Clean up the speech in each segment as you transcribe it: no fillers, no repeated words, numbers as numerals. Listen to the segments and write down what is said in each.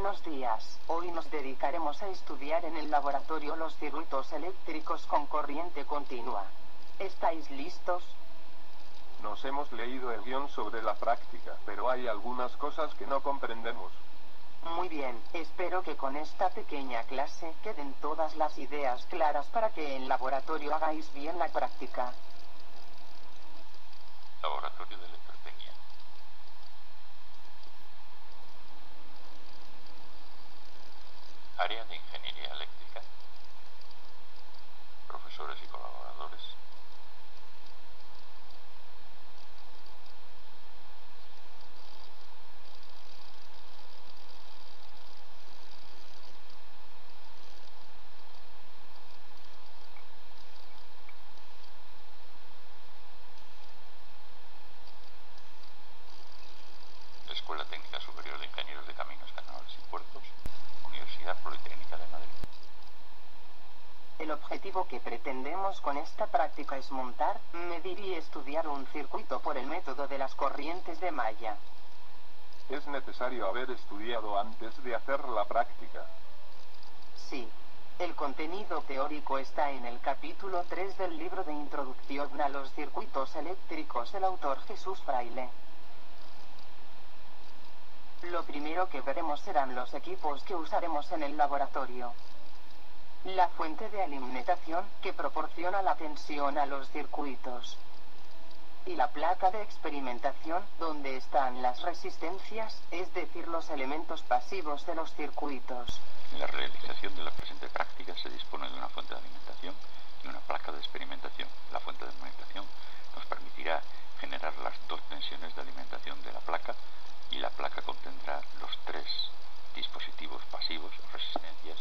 Buenos días. Hoy nos dedicaremos a estudiar en el laboratorio los circuitos eléctricos con corriente continua. ¿Estáis listos? Nos hemos leído el guión sobre la práctica, pero hay algunas cosas que no comprendemos. Muy bien, espero que con esta pequeña clase queden todas las ideas claras para que en laboratorio hagáis bien la práctica. Laboratorio de Electrotecnia. Área de Ingeniería Eléctrica. Profesores y colaboradores. Escuela Técnica Superior de Ingenieros de Caminos, Canales y Puertos, Universidad Politécnica de Madrid. El objetivo que pretendemos con esta práctica es montar, medir y estudiar un circuito por el método de las corrientes de malla. Es necesario haber estudiado antes de hacer la práctica. Sí. El contenido teórico está en el capítulo 3 del libro de Introducción a los circuitos eléctricos del autor Jesús Fraile. Lo primero que veremos serán los equipos que usaremos en el laboratorio. La fuente de alimentación, que proporciona la tensión a los circuitos. Y la placa de experimentación, donde están las resistencias, es decir, los elementos pasivos de los circuitos. En la realización de la presente práctica se dispone de una fuente de alimentación y una placa de experimentación. La fuente de alimentación nos permitirá generar las dos tensiones de alimentación de la placa, y la placa contendrá los tres dispositivos pasivos o resistencias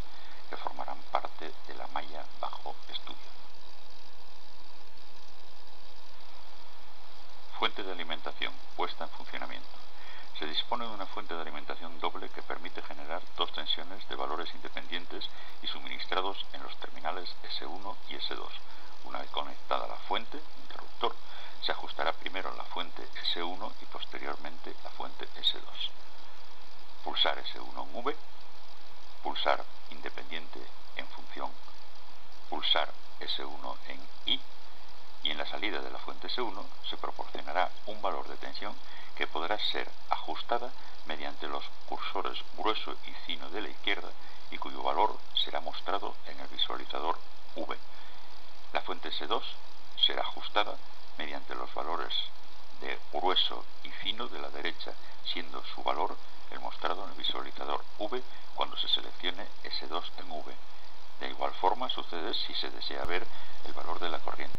que formarán parte de la malla bajo estudio. Fuente de alimentación, puesta en funcionamiento. Se dispone de una fuente de alimentación doble que permite generar dos tensiones de valores independientes y suministrados en los terminales S1 y S2. Una vez conectada la fuente, interruptor, se ajustará primero la fuente S1 y posteriormente la fuente S2. Pulsar S1 en V, pulsar independiente en función, pulsar S1 en I, y en la salida de la fuente S1 se proporcionará un valor de tensión que podrá ser ajustada mediante los cursores grueso y fino de la izquierda y cuyo valor será mostrado en el visualizador V. La fuente S2 será ajustada mediante los valores de grueso y fino de la derecha, siendo su valor el mostrado en el visualizador V cuando se seleccione S2 en V. De igual forma sucede si se desea ver el valor de la corriente.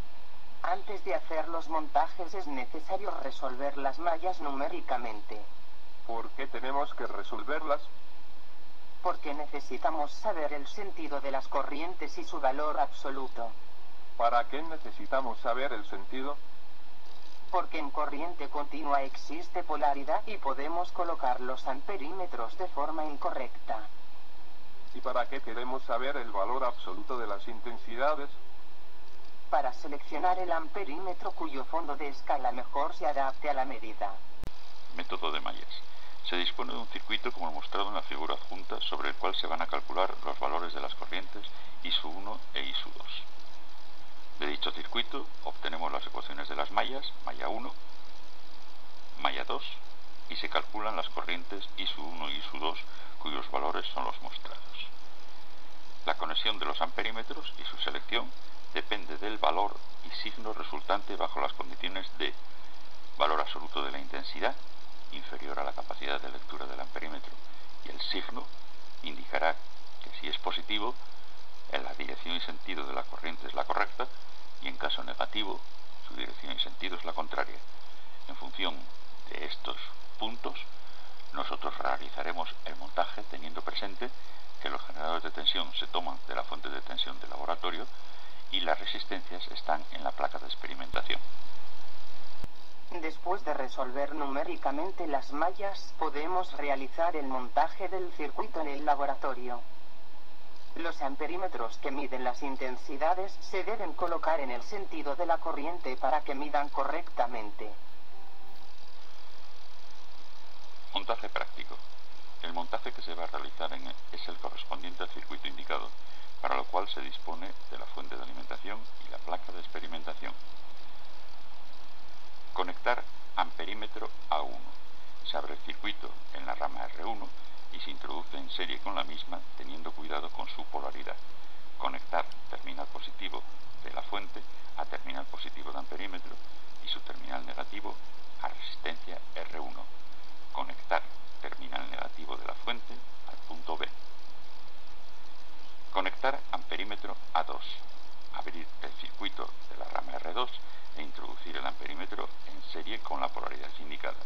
Antes de hacer los montajes es necesario resolver las mallas numéricamente. ¿Por qué tenemos que resolverlas? Porque necesitamos saber el sentido de las corrientes y su valor absoluto. ¿Para qué necesitamos saber el sentido? Porque en corriente continua existe polaridad y podemos colocar los amperímetros de forma incorrecta. ¿Y para qué queremos saber el valor absoluto de las intensidades? Para seleccionar el amperímetro cuyo fondo de escala mejor se adapte a la medida. Método de mallas. Se dispone de un circuito como mostrado en la figura adjunta sobre el cual se van a calcular los valores de las corrientes I1 e I2. De dicho circuito obtenemos las ecuaciones de las mallas, malla 1, malla 2, y se calculan las corrientes I1 y I2 cuyos valores son los mostrados. La conexión de los amperímetros y su selección depende del valor y signo resultante bajo las condiciones de valor absoluto de la intensidad, inferior a la capacidad de lectura del amperímetro, y el signo indicará que si es positivo, en la dirección y sentido de la corriente es la correcta, y en caso negativo, su dirección y sentido es la contraria. En función de estos puntos, nosotros realizaremos el montaje teniendo presente que los generadores de tensión se toman de la fuente de tensión del laboratorio y las resistencias están en la placa de experimentación. Después de resolver numéricamente las mallas, podemos realizar el montaje del circuito en el laboratorio. Los amperímetros que miden las intensidades se deben colocar en el sentido de la corriente para que midan correctamente. Montaje práctico. El montaje que se va a realizar es el correspondiente al circuito indicado, para lo cual se dispone de la fuente de alimentación y la placa de experimentación. Conectar amperímetro A1. Se abre el circuito en la rama R1 y se introduce en serie con la misma, teniendo cuidado con su polaridad. Conectar terminal positivo de la fuente a terminal positivo de amperímetro y su terminal negativo a resistencia R1. Conectar terminal negativo de la fuente al punto B. Conectar amperímetro A2. Abrir el circuito de la rama R2 e introducir el amperímetro en serie con la polaridad indicada.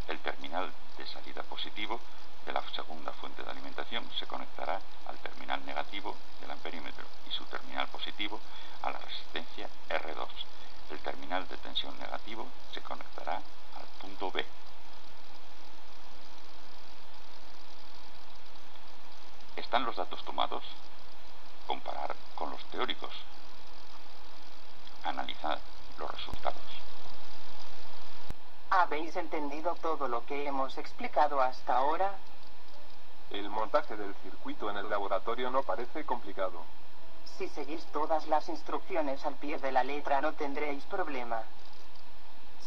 El terminal de salida positivo de la segunda fuente de alimentación se conectará al terminal negativo del amperímetro y su terminal positivo a la resistencia R2. El terminal de tensión negativo se conectará al punto B. ¿Están los datos tomados? Comparar con los teóricos. Analizar los resultados. ¿Habéis entendido todo lo que hemos explicado hasta ahora? El montaje del circuito en el laboratorio no parece complicado. Si seguís todas las instrucciones al pie de la letra no tendréis problema.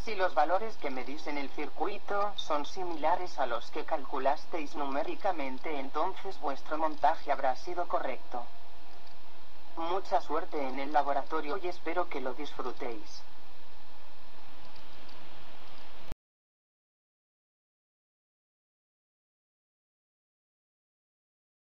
Si los valores que medís en el circuito son similares a los que calculasteis numéricamente, entonces vuestro montaje habrá sido correcto. Mucha suerte en el laboratorio y espero que lo disfrutéis.